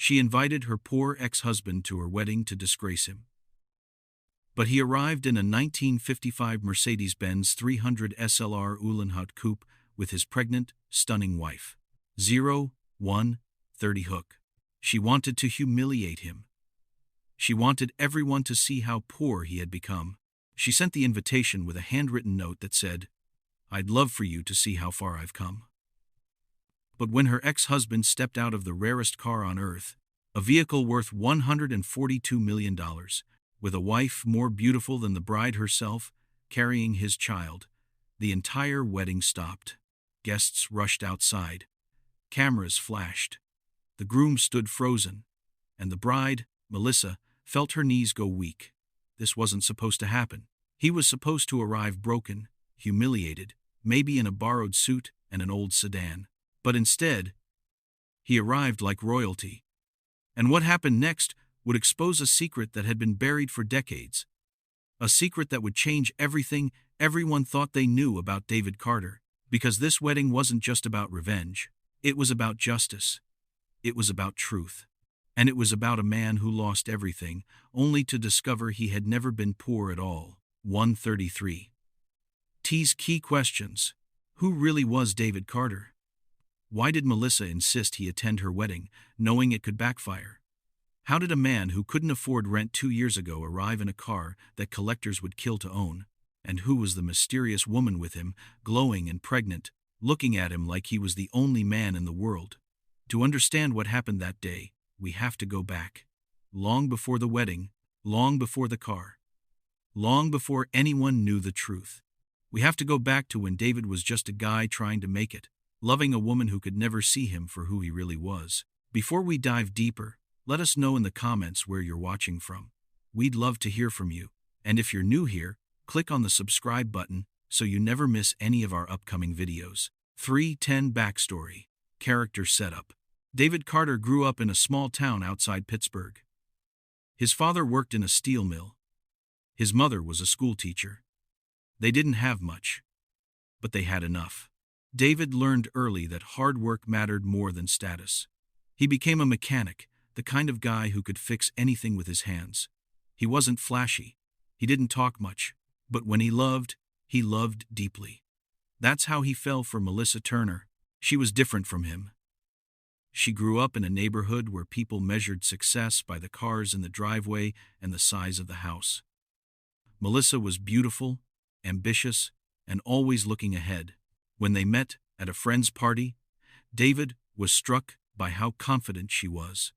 She invited her poor ex-husband to her wedding to disgrace him. But he arrived in a 1955 Mercedes-Benz 300 SLR Uhlenhaut coupe with his pregnant, stunning wife. 1:30 hook. She wanted to humiliate him. She wanted everyone to see how poor he had become. She sent the invitation with a handwritten note that said, "I'd love for you to see how far I've come." But when her ex-husband stepped out of the rarest car on earth, a vehicle worth $142 million, with a wife more beautiful than the bride herself, carrying his child, the entire wedding stopped. Guests rushed outside. Cameras flashed. The groom stood frozen, and the bride, Melissa, felt her knees go weak. This wasn't supposed to happen. He was supposed to arrive broken, humiliated, maybe in a borrowed suit and an old sedan. But instead, he arrived like royalty. And what happened next would expose a secret that had been buried for decades. A secret that would change everything everyone thought they knew about David Carter. Because this wedding wasn't just about revenge. It was about justice. It was about truth. And it was about a man who lost everything, only to discover he had never been poor at all. 133. T's key questions. Who really was David Carter? Why did Melissa insist he attend her wedding, knowing it could backfire? How did a man who couldn't afford rent 2 years ago arrive in a car that collectors would kill to own? And who was the mysterious woman with him, glowing and pregnant, looking at him like he was the only man in the world? To understand what happened that day, we have to go back. Long before the wedding, long before the car, long before anyone knew the truth. We have to go back to when David was just a guy trying to make it, loving a woman who could never see him for who he really was. Before we dive deeper, let us know in the comments where you're watching from. We'd love to hear from you. And if you're new here, click on the subscribe button so you never miss any of our upcoming videos. 3:10 Backstory. Character setup. David Carter grew up in a small town outside Pittsburgh. His father worked in a steel mill. His mother was a school teacher. They didn't have much, but they had enough. David learned early that hard work mattered more than status. He became a mechanic, the kind of guy who could fix anything with his hands. He wasn't flashy. He didn't talk much. But when he loved deeply. That's how he fell for Melissa Turner. She was different from him. She grew up in a neighborhood where people measured success by the cars in the driveway and the size of the house. Melissa was beautiful, ambitious, and always looking ahead. When they met at a friend's party, David was struck by how confident she was.